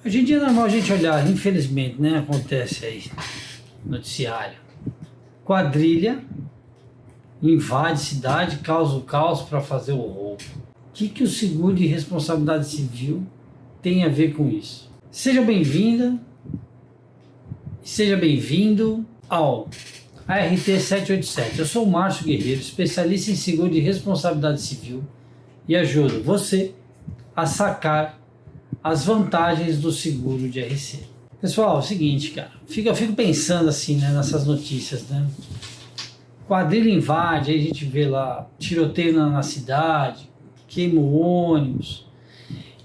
Hoje em dia é normal a gente olhar, infelizmente, né? Acontece aí, noticiário. Quadrilha invade cidade, causa o caos para fazer o roubo. O que o seguro de responsabilidade civil tem a ver com isso? Seja bem-vinda, seja bem-vindo ao ART 787. Eu sou o Márcio Guerreiro, especialista em seguro de responsabilidade civil e ajudo você a sacar as vantagens do seguro de RC. Pessoal, é o seguinte, cara, eu fico pensando assim, né, nessas notícias, né? Quadrilha invade, aí a gente vê lá tiroteio na cidade, queima o ônibus,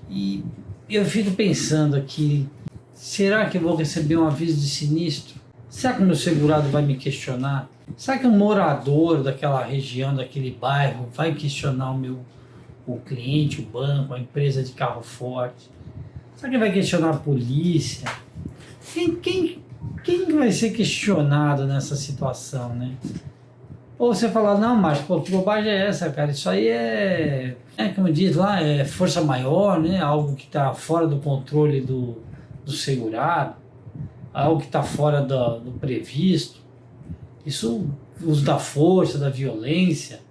e eu fico pensando aqui, será que eu vou receber um aviso de sinistro? Será que o meu segurado vai me questionar? Será que um morador daquela região, daquele bairro, vai questionar o cliente, o banco, a empresa de carro forte? Será que vai questionar a polícia? Quem vai ser questionado nessa situação, né? Ou você falar, não, mas pô, que bobagem é essa, cara? Isso aí como diz lá, é força maior, né? Algo que está fora do controle do segurado, algo que está fora do previsto. Isso, uso da força, da violência.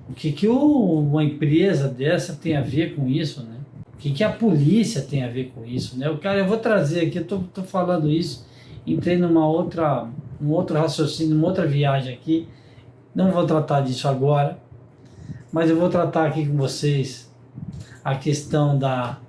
O que uma empresa dessa tem a ver com isso, né? O que a polícia tem a ver com isso, né? Eu vou trazer aqui, eu tô falando isso, entrei num outro raciocínio, numa outra viagem aqui. Não vou tratar disso agora, mas eu vou tratar aqui com vocês a questão da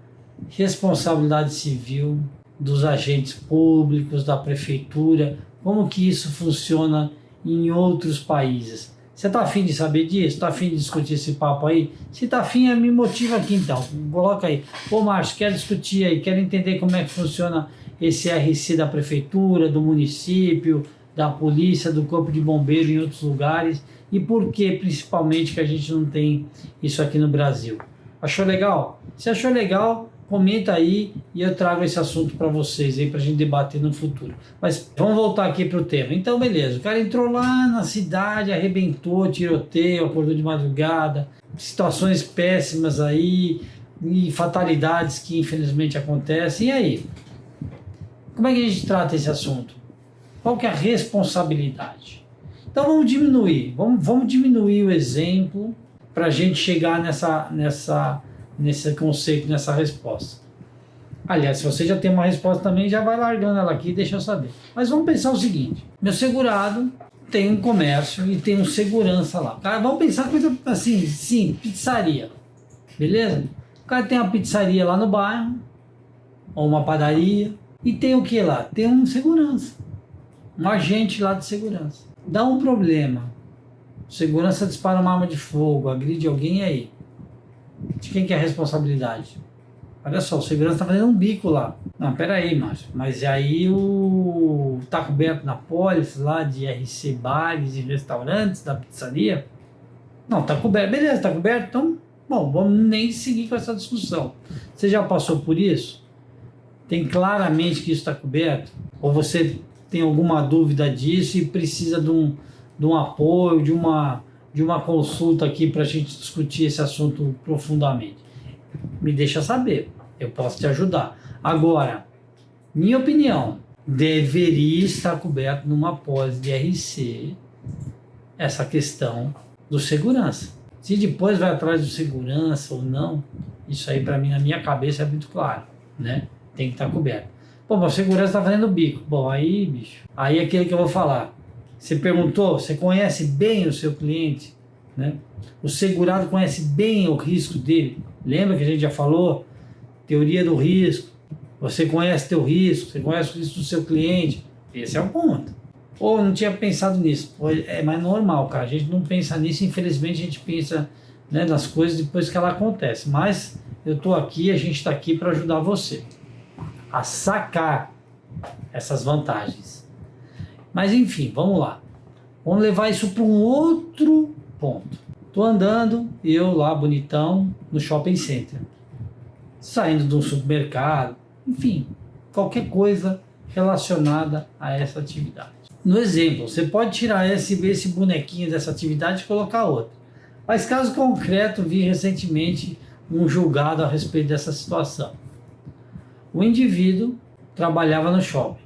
responsabilidade civil dos agentes públicos, da prefeitura, como que isso funciona em outros países. Você está afim de saber disso? Está afim de discutir esse papo aí? Se está afim, me motiva aqui então. Coloca aí. Ô Márcio, quero discutir aí, quero entender como é que funciona esse RC da prefeitura, do município, da polícia, do corpo de bombeiro em outros lugares e por que principalmente que a gente não tem isso aqui no Brasil. Achou legal? Se achou legal, comenta aí e eu trago esse assunto para vocês aí, para a gente debater no futuro. Mas vamos voltar aqui para o tema. Então, beleza, o cara entrou lá na cidade, arrebentou, tiroteio, acordou de madrugada, situações péssimas aí e fatalidades que infelizmente acontecem. E aí? Como é que a gente trata esse assunto? Qual que é a responsabilidade? Então vamos diminuir o exemplo para a gente chegar nesse conceito, nessa resposta. Aliás, se você já tem uma resposta também, já vai largando ela aqui e deixa eu saber. Mas vamos pensar o seguinte, meu segurado tem um comércio e tem um segurança lá. Cara, vamos pensar coisa assim, sim, pizzaria, beleza? O cara tem uma pizzaria lá no bairro, ou uma padaria, e tem o que lá? Tem um segurança. Um agente lá de segurança. Dá um problema. Segurança dispara uma arma de fogo, agride alguém aí. De quem que é a responsabilidade? Olha só, o segurança está fazendo um bico lá. Não, peraí, Márcio. Mas aí tá coberto na pólice lá de RC bares e restaurantes da pizzaria? Não, tá coberto. Beleza, tá coberto? Então, bom, vamos nem seguir com essa discussão. Você já passou por isso? Tem claramente que isso está coberto? Ou você tem alguma dúvida disso e precisa de um apoio, de uma consulta aqui para a gente discutir esse assunto profundamente? Me deixa saber, eu posso te ajudar. Agora, minha opinião, deveria estar coberto numa pólice de RC essa questão do segurança. Se depois vai atrás do segurança ou não, isso aí para mim, na minha cabeça, é muito claro, né? Tem que estar coberto. Pô, mas o segurança está fazendo bico. Bom, aí, bicho, aí é aquilo que eu vou falar. Você perguntou, você conhece bem o seu cliente, né? O segurado conhece bem o risco dele. Lembra que a gente já falou? Teoria do risco. Você conhece teu risco, você conhece o risco do seu cliente. Esse é o ponto. Ou não tinha pensado nisso. Pô, é mais normal, cara. A gente não pensa nisso, infelizmente a gente pensa, né, nas coisas depois que ela acontece. Mas eu estou aqui, a gente está aqui para ajudar você a sacar essas vantagens. Mas enfim, vamos lá. Vamos levar isso para um outro ponto. Estou andando, eu lá bonitão, no shopping center. Saindo de um supermercado, enfim, qualquer coisa relacionada a essa atividade. No exemplo, você pode tirar esse bonequinho dessa atividade e colocar outro. Mas caso concreto, vi recentemente um julgado a respeito dessa situação. O indivíduo trabalhava no shopping,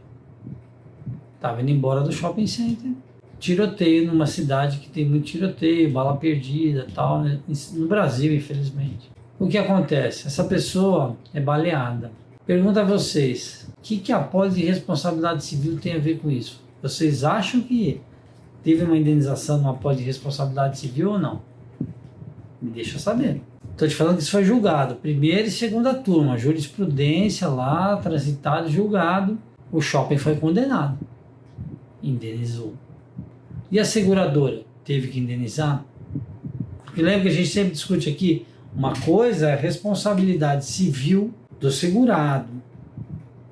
estava indo embora do shopping center, tiroteio numa cidade que tem muito tiroteio, bala perdida, tal, né? No Brasil, infelizmente. O que acontece? Essa pessoa é baleada. Pergunto a vocês, o que a pólice de responsabilidade civil tem a ver com isso? Vocês acham que teve uma indenização numa pólice de responsabilidade civil ou não? Me deixa saber. Estou te falando que isso foi julgado, primeira e segunda turma, jurisprudência lá, transitado, julgado, o shopping foi condenado, indenizou. E a seguradora teve que indenizar? Porque lembra que a gente sempre discute aqui, uma coisa é a responsabilidade civil do segurado,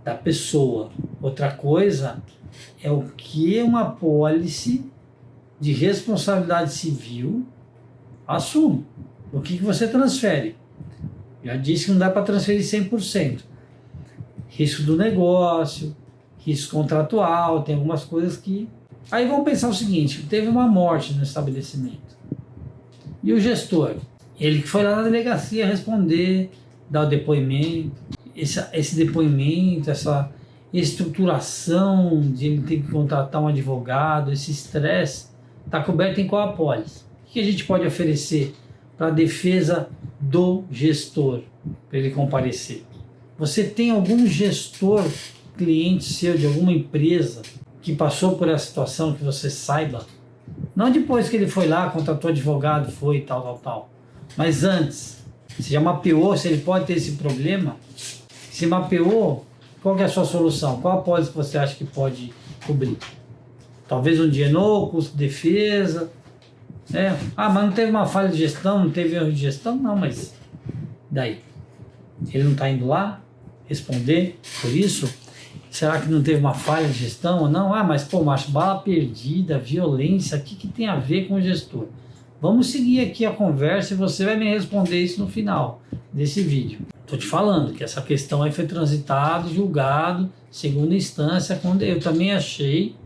da pessoa, outra coisa é o que uma pólice de responsabilidade civil assume. O que você transfere? Já disse que não dá para transferir 100%. Risco do negócio, risco contratual, tem algumas coisas que... Aí vamos pensar o seguinte, teve uma morte no estabelecimento. E o gestor? Ele que foi lá na delegacia responder, dar o depoimento. Esse depoimento, essa estruturação de ele ter que contratar um advogado, esse estresse, está coberto em qual apólice? O que a gente pode oferecer para a defesa do gestor, para ele comparecer? Você tem algum gestor, cliente seu de alguma empresa que passou por essa situação que você saiba? Não depois que ele foi lá, contratou advogado, foi tal. Mas antes, você já mapeou se ele pode ter esse problema? Se mapeou, qual que é a sua solução? Qual apólice que você acha que pode cobrir? Talvez um DNO, custo de defesa... mas não teve uma falha de gestão, não teve erro de gestão? Não, mas daí? Ele não está indo lá responder por isso? Será que não teve uma falha de gestão ou não? Mas macho, bala perdida, violência, o que tem a ver com o gestor? Vamos seguir aqui a conversa e você vai me responder isso no final desse vídeo. Estou te falando que essa questão aí foi transitado, julgado, segunda instância, quando eu também achei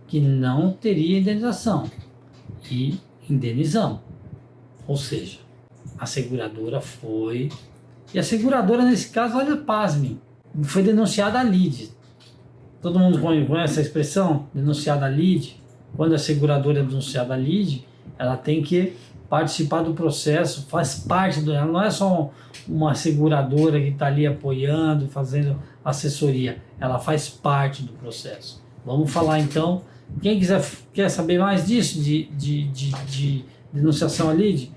que não teria indenização. E indenizamos. Ou seja, a seguradora foi... E a seguradora, nesse caso, olha, pasmem, foi denunciada a lide. Todo mundo conhece a expressão? Denunciada a lide. Quando a seguradora é denunciada a lide, ela tem que participar do processo, faz parte do... Ela não é só uma seguradora que está ali apoiando, fazendo assessoria. Ela faz parte do processo. Vamos falar, então... Quem quer saber mais disso, de denunciação à lide,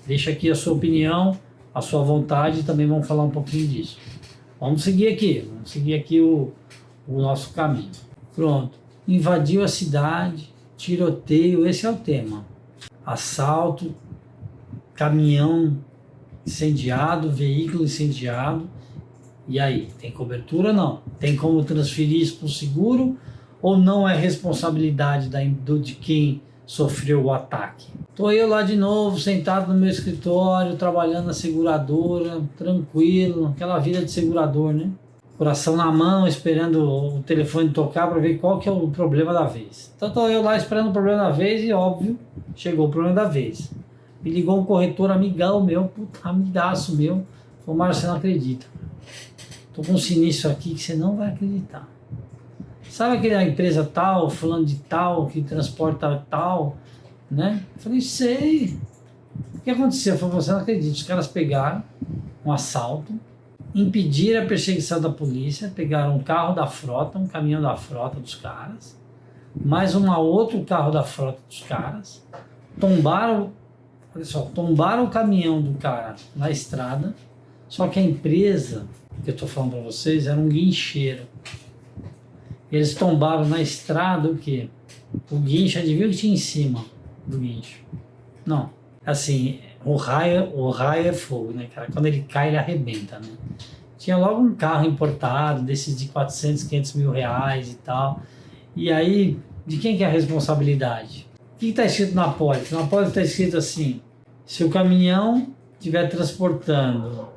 deixa aqui a sua opinião, a sua vontade, e também vamos falar um pouquinho disso. Vamos seguir aqui o nosso caminho. Pronto, invadiu a cidade, tiroteio, esse é o tema. Assalto, caminhão incendiado, veículo incendiado, e aí, tem cobertura ou não? Tem como transferir isso para o seguro? Ou não é responsabilidade de quem sofreu o ataque? Estou eu lá de novo, sentado no meu escritório, trabalhando na seguradora, tranquilo, aquela vida de segurador, né? Coração na mão, esperando o telefone tocar para ver qual que é o problema da vez. Então estou eu lá esperando o problema da vez e, óbvio, chegou o problema da vez. Me ligou um corretor amigão meu, amigaço meu, falou: Márcio, você não acredita. Estou com um sinistro aqui que você não vai acreditar. Sabe aquela empresa tal, fulano de tal, que transporta tal, né? Eu falei: sei. O que aconteceu? Eu falei: você não acredita. Os caras pegaram um assalto, impediram a perseguição da polícia, pegaram um carro da frota, um caminhão da frota dos caras, mais outro carro da frota dos caras, tombaram o caminhão do cara na estrada, só que a empresa que eu estou falando para vocês era um guincheiro. Eles tombaram na estrada o quê? O guincho, adivinha o que tinha em cima do guincho? Não, assim, o raio é fogo, né, cara? Quando ele cai, ele arrebenta, né? Tinha logo um carro importado, desses de 400, 500 mil reais e tal. E aí, de quem que é a responsabilidade? O que está escrito na apólice? Na apólice está escrito assim: se o caminhão estiver transportando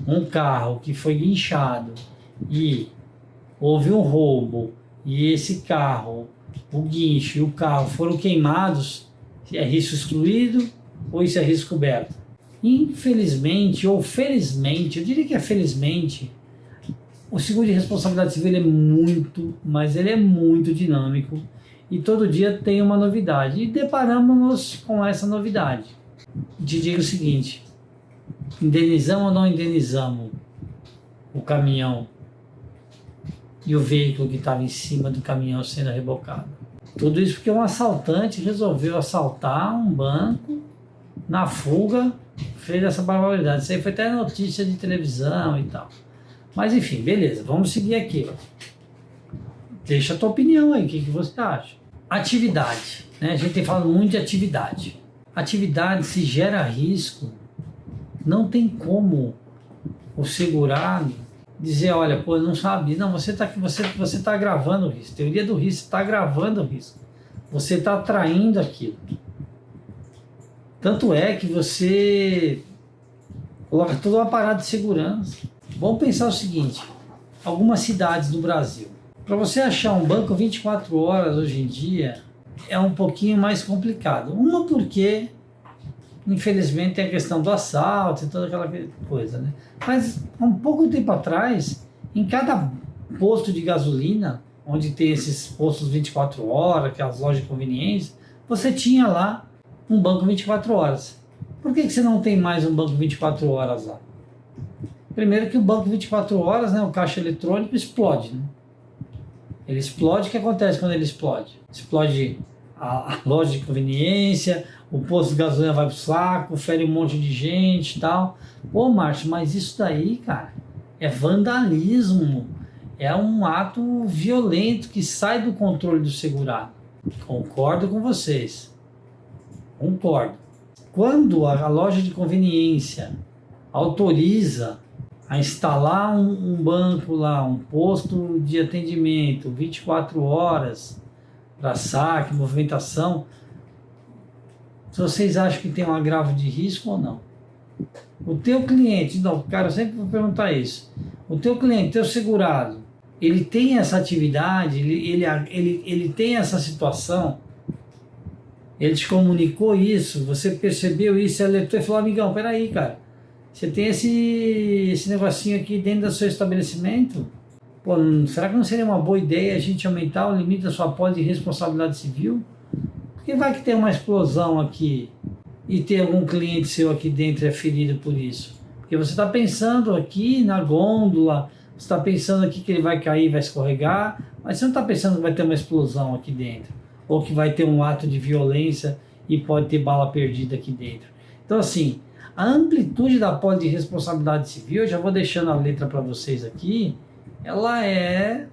um carro que foi guinchado e houve um roubo, e esse carro, o guincho e o carro foram queimados, é risco excluído ou isso é risco coberto? Infelizmente ou felizmente, eu diria que é felizmente, O seguro de responsabilidade civil é muito, mas ele é muito dinâmico e todo dia tem uma novidade. E deparamos-nos com essa novidade. Te digo o seguinte: indenizamos ou não indenizamos o caminhão e o veículo que estava em cima do caminhão sendo rebocado? Tudo isso porque um assaltante resolveu assaltar um banco na fuga, fez essa barbaridade. Isso aí foi até notícia de televisão e tal. Mas enfim, beleza, vamos seguir aqui. Deixa a tua opinião aí, o que você acha? Atividade, né? A gente tem falado muito de atividade. Atividade, se gera risco, não tem como o segurado dizer, olha, pô, eu não sabia. Não, você tá agravando o risco. Teoria do risco, você está agravando o risco. Você está atraindo aquilo. Tanto é que você coloca todo o aparato de segurança. Vamos pensar o seguinte: algumas cidades do Brasil, para você achar um banco 24 horas hoje em dia, é um pouquinho mais complicado. Uma porque, infelizmente, tem a questão do assalto e toda aquela coisa, né? Mas, há um pouco tempo atrás, em cada posto de gasolina, onde tem esses postos 24 horas, aquelas lojas de conveniência, você tinha lá um banco 24 horas. Por que você não tem mais um banco 24 horas lá? Primeiro que o banco 24 horas, né, o caixa eletrônico explode, né? Ele explode, o que acontece quando ele explode? Explode a loja de conveniência, o posto de gasolina vai pro saco, fere um monte de gente e tal. Pô, Márcio, mas isso daí, cara, é vandalismo. É um ato violento que sai do controle do segurado. Concordo com vocês. Concordo. Quando a loja de conveniência autoriza a instalar um banco lá, um posto de atendimento 24 horas para saque, movimentação, vocês acham que tem um agravo de risco ou não? O teu cliente, não, cara, eu sempre vou perguntar isso. O teu cliente, teu segurado, ele tem essa atividade, ele tem essa situação, ele te comunicou isso, você percebeu isso, ele falou, amigão, peraí, cara, você tem esse negocinho aqui dentro do seu estabelecimento? Pô, será que não seria uma boa ideia a gente aumentar o limite da sua pólice de responsabilidade civil? Porque vai que tem uma explosão aqui e tem algum cliente seu aqui dentro é ferido por isso. Porque você está pensando aqui na gôndola, você está pensando aqui que ele vai cair, vai escorregar, mas você não está pensando que vai ter uma explosão aqui dentro, ou que vai ter um ato de violência e pode ter bala perdida aqui dentro. Então, assim, a amplitude da pólice de responsabilidade civil, eu já vou deixando a letra para vocês aqui, ela é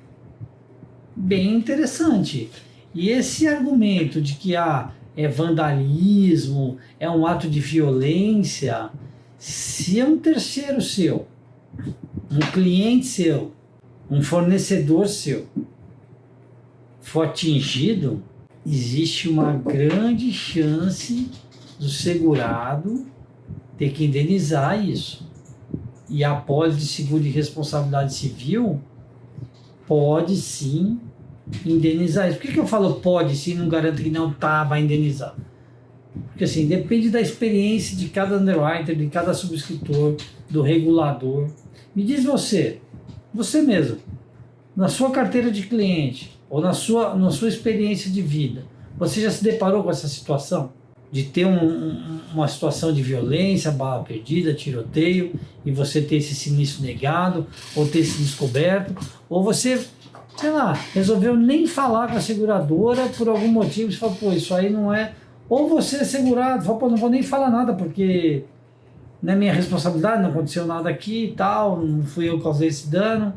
bem interessante. E esse argumento de que é vandalismo, é um ato de violência, se é um terceiro seu, um cliente seu, um fornecedor seu for atingido, existe uma grande chance do segurado ter que indenizar isso. E a pólice de seguro de responsabilidade civil pode sim indenizar isso. Por que eu falo pode sim, não garanto que não vai indenizar? Porque assim, depende da experiência de cada underwriter, de cada subscritor, do regulador. Me diz você mesmo, na sua carteira de cliente, ou na sua experiência de vida, você já se deparou com essa situação? De ter uma situação de violência, bala perdida, tiroteio, e você ter esse sinistro negado, ou ter se descoberto, ou você, sei lá, resolveu nem falar com a seguradora por algum motivo, você falou, pô, isso aí não é... Ou você é segurado, fala, pô, não vou nem falar nada, porque não é minha responsabilidade, não aconteceu nada aqui e tal, não fui eu que causei esse dano.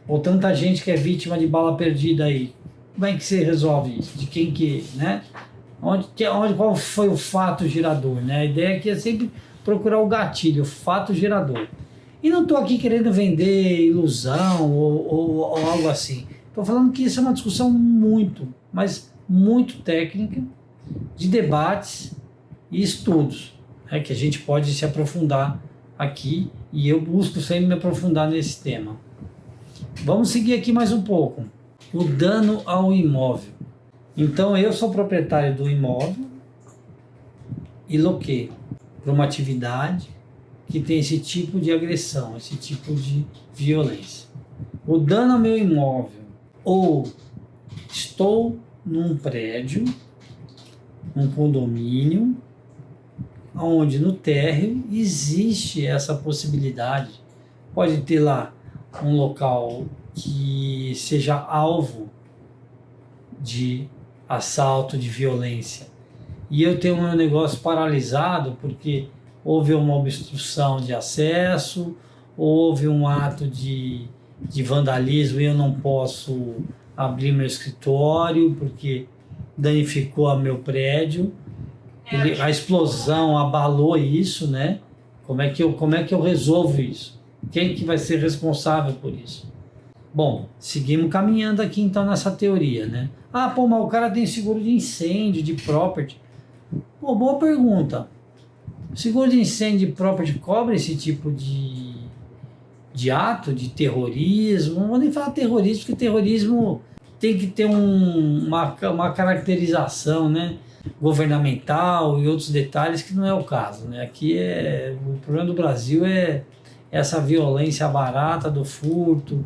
Ou tanta gente que é vítima de bala perdida aí. Como é que você resolve isso? De quem que, né? Qual foi o fato gerador, né? A ideia aqui é sempre procurar o gatilho, o fato gerador. E não estou aqui querendo vender ilusão ou algo assim. Estou falando que isso é uma discussão muito, mas muito técnica, de debates e estudos, né, que a gente pode se aprofundar aqui, e eu busco sempre me aprofundar nesse tema. Vamos seguir aqui mais um pouco. O dano ao imóvel. Então, eu sou proprietário do imóvel e loquei para uma atividade que tem esse tipo de agressão, esse tipo de violência. o dano ao meu imóvel, ou estou num prédio, num condomínio, onde no térreo existe essa possibilidade. Pode ter lá um local que seja alvo de assalto, de violência, e eu tenho o meu negócio paralisado porque houve uma obstrução de acesso, houve um ato de vandalismo e eu não posso abrir meu escritório porque danificou o meu prédio. A explosão abalou isso, né? Como é que eu resolvo isso? Quem que vai ser responsável por isso? Bom, seguimos caminhando aqui então nessa teoria, né? Ah, pô, mas o cara tem seguro de incêndio, de property. Pô, boa pergunta. O seguro de incêndio de property cobre esse tipo de ato, de terrorismo? Não vou nem falar terrorismo, porque terrorismo tem que ter uma caracterização, né, governamental e outros detalhes que não é o caso, né? Aqui o problema do Brasil é essa violência barata do furto,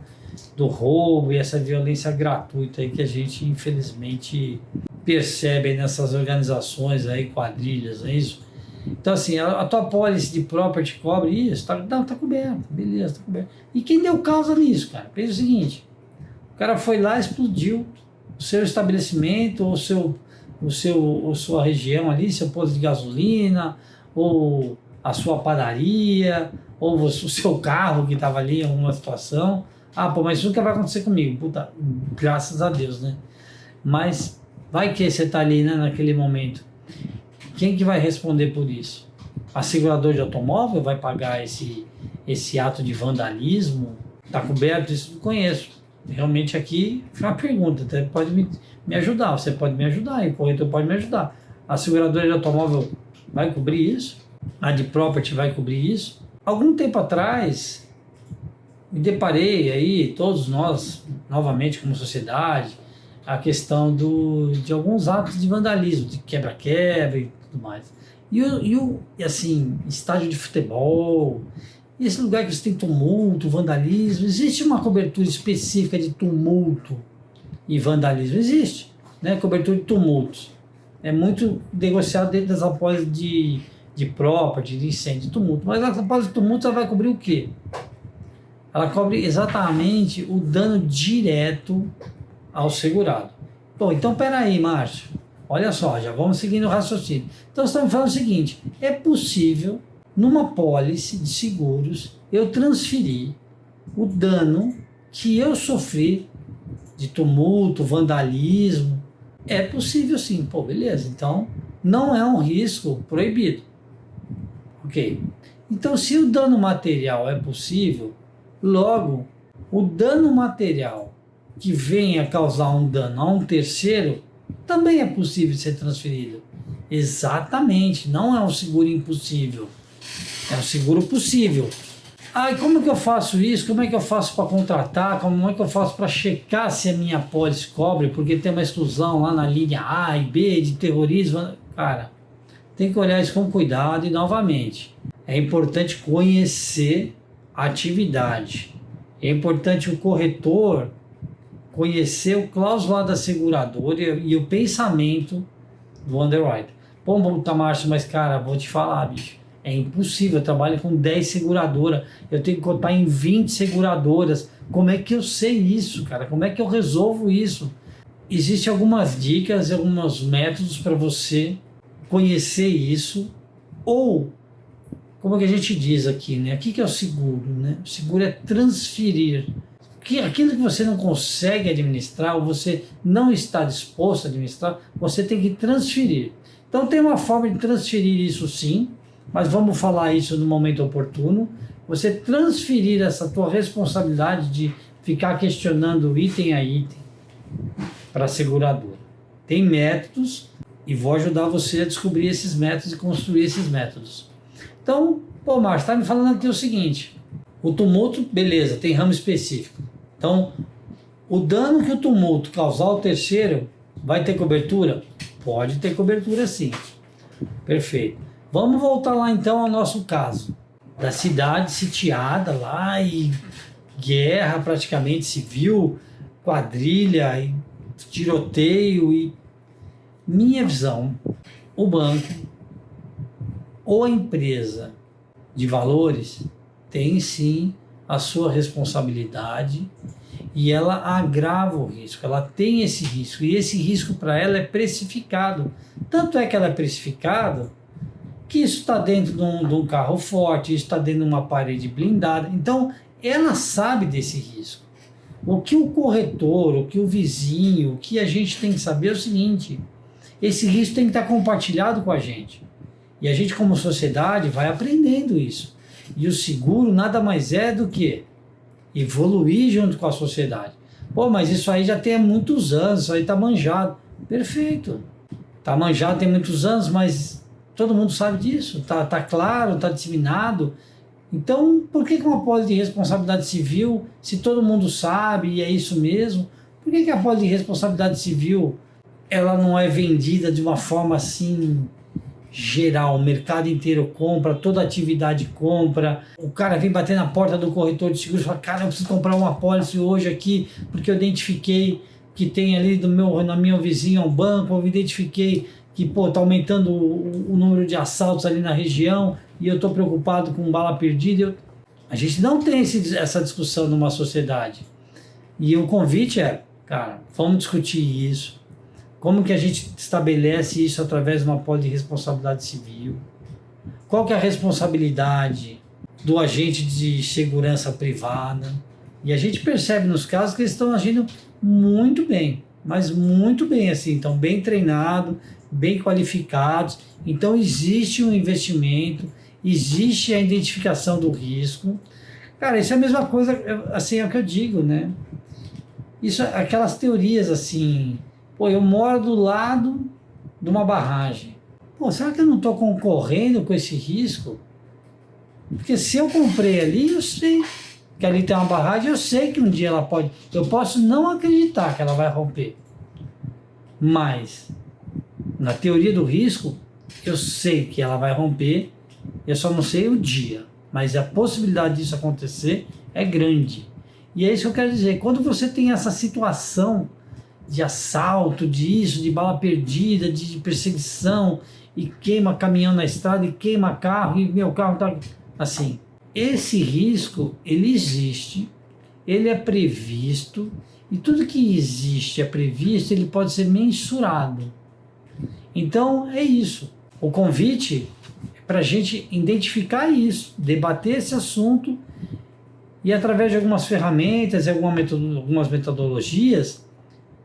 do roubo e essa violência gratuita aí que a gente infelizmente percebe nessas organizações aí, quadrilhas, é isso? Então assim, a tua pólice de property cobre isso, tá coberto, beleza, tá coberto. E quem deu causa nisso, cara? Pensa o seguinte, o cara foi lá e explodiu o seu estabelecimento, ou sua região ali, seu posto de gasolina, ou a sua padaria, ou o seu carro que estava ali em alguma situação. Ah, pô, mas isso nunca vai acontecer comigo. Puta, graças a Deus, né? Mas vai que você está ali, né, naquele momento. Quem que vai responder por isso? A seguradora de automóvel vai pagar esse ato de vandalismo? Está coberto? Isso não conheço. Realmente aqui foi uma pergunta, até pode me ajudar, você pode me ajudar, e o corretor pode me ajudar. A seguradora de automóvel vai cobrir isso? A de property vai cobrir isso? Algum tempo atrás, me deparei aí, todos nós, novamente como sociedade, a questão de alguns atos de vandalismo, de quebra-quebra e tudo mais. E assim, estádio de futebol, esse lugar que você tem tumulto, vandalismo, existe uma cobertura específica de tumulto e vandalismo? Existe, né? Cobertura de tumultos. É muito negociado dentro das apólices de property, de incêndio, de tumulto. Mas a apólice de tumulto ela vai cobrir o quê? Ela cobre exatamente o dano direto ao segurado. Bom, então peraí, Márcio. Olha só, já vamos seguindo o raciocínio. Então estamos falando o seguinte, é possível, numa pólice de seguros, eu transferir o dano que eu sofri de tumulto, vandalismo. É possível sim. Pô, beleza. Então, não é um risco proibido. Ok. Então, se o dano material é possível, logo, o dano material que venha causar um dano a um terceiro também é possível ser transferido. Exatamente. Não é um seguro impossível. É um seguro possível. Ah, e como que eu faço isso? Como é que eu faço para contratar? Como é que eu faço para checar se a minha pólice cobre? Porque tem uma exclusão lá na linha A e B de terrorismo. Cara, tem que olhar isso com cuidado e, novamente, é importante conhecer a atividade. É importante o corretor conhecer o cláusula da seguradora e o pensamento do underwriter. Pô, Márcio, mas cara, vou te falar, bicho. É impossível, eu trabalho com 10 seguradoras, eu tenho que contar em 20 seguradoras. Como é que eu sei isso, cara? Como é que eu resolvo isso? Existem algumas dicas, alguns métodos para você conhecer isso, ou, como é que a gente diz aqui, né? O que é o seguro, né? O seguro é transferir. Aquilo que você não consegue administrar, ou você não está disposto a administrar, você tem que transferir. Então tem uma forma de transferir isso sim, mas vamos falar isso no momento oportuno. Você transferir essa tua responsabilidade de ficar questionando item a item para a seguradora. Tem métodos e vou ajudar você a descobrir esses métodos e construir esses métodos. Então, pô, Márcio, está me falando aqui o seguinte, o tumulto, beleza, tem ramo específico. Então, o dano que o tumulto causar ao terceiro vai ter cobertura? Pode ter cobertura sim. Perfeito. Vamos voltar lá então ao nosso caso, da cidade sitiada lá e guerra praticamente civil, quadrilha, e tiroteio. E minha visão, o banco ou a empresa de valores tem sim a sua responsabilidade e ela agrava o risco, ela tem esse risco e esse risco para ela é precificado. Tanto é que ela é precificado que isso está dentro de um carro forte, isso está dentro de uma parede blindada. Então ela sabe desse risco. O que o corretor, o que o vizinho, o que a gente tem que saber é o seguinte: esse risco tem que estar compartilhado com a gente. E a gente, como sociedade, vai aprendendo isso. E o seguro nada mais é do que evoluir junto com a sociedade. Pô, mas isso aí já tem há muitos anos, isso aí está manjado. Perfeito. Está manjado tem muitos anos, mas todo mundo sabe disso. Tá claro, está disseminado. Então, por que uma pólice de responsabilidade civil, se todo mundo sabe e é isso mesmo, por que a pólice de responsabilidade civil ela não é vendida de uma forma assim geral? O mercado inteiro compra, toda atividade compra, o cara vem bater na porta do corretor de seguros e fala: cara, eu preciso comprar uma pólice hoje aqui porque eu identifiquei que tem ali na minha vizinha um banco, eu identifiquei que está aumentando o número de assaltos ali na região e eu estou preocupado com bala perdida. A gente não tem essa discussão numa sociedade. E o convite é, cara, vamos discutir isso. Como que a gente estabelece isso através de uma pólice de responsabilidade civil? Qual que é a responsabilidade do agente de segurança privada? E a gente percebe nos casos que eles estão agindo muito bem, mas muito bem assim, estão bem treinados, bem qualificados. Então existe um investimento, existe a identificação do risco. Cara, isso é a mesma coisa, assim, é o que eu digo, né? Isso, aquelas teorias assim... Pô, eu moro do lado de uma barragem. Pô, será que eu não estou concorrendo com esse risco? Porque se eu comprei ali, eu sei que ali tem uma barragem, eu sei que um dia ela pode... Eu posso não acreditar que ela vai romper. Mas, na teoria do risco, eu sei que ela vai romper, eu só não sei o dia. Mas a possibilidade disso acontecer é grande. E é isso que eu quero dizer. Quando você tem essa situação de assalto, de bala perdida, de perseguição, e queima caminhão na estrada, e queima carro, e meu carro tá... Assim, esse risco, ele existe, ele é previsto, e tudo que existe, é previsto, ele pode ser mensurado. Então, é isso. O convite é para a gente identificar isso, debater esse assunto, e através de algumas ferramentas, algumas metodologias,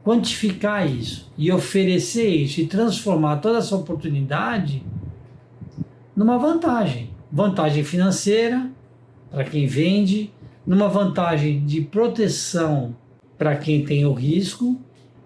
quantificar isso e oferecer isso e transformar toda essa oportunidade numa vantagem. Vantagem financeira para quem vende, numa vantagem de proteção para quem tem o risco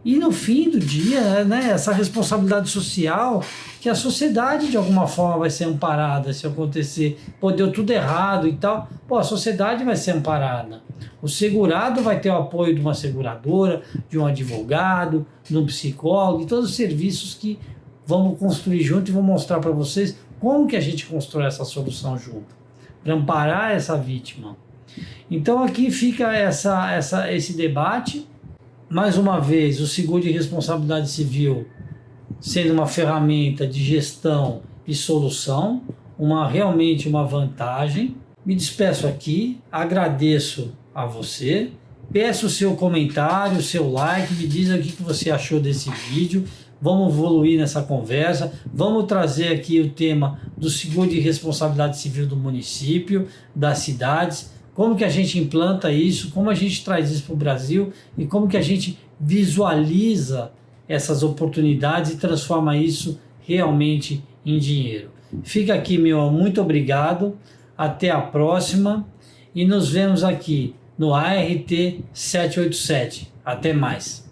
e no fim do dia, né, essa responsabilidade social que a sociedade de alguma forma vai ser amparada se acontecer. Pô, deu tudo errado e tal. Pô, a sociedade vai ser amparada. O segurado vai ter o apoio de uma seguradora, de um advogado, de um psicólogo, e todos os serviços que vamos construir junto e vou mostrar para vocês como que a gente constrói essa solução junto, para amparar essa vítima. Então aqui fica esse debate. Mais uma vez, o seguro de responsabilidade civil sendo uma ferramenta de gestão e solução, realmente uma vantagem. Me despeço aqui, agradeço a você, peço o seu comentário, o seu like, me diz o que você achou desse vídeo, vamos evoluir nessa conversa, vamos trazer aqui o tema do seguro de responsabilidade civil do município, das cidades, como que a gente implanta isso, como a gente traz isso para o Brasil e como que a gente visualiza essas oportunidades e transforma isso realmente em dinheiro. Fica aqui, meu muito obrigado, até a próxima e nos vemos aqui no ART 787. Até mais.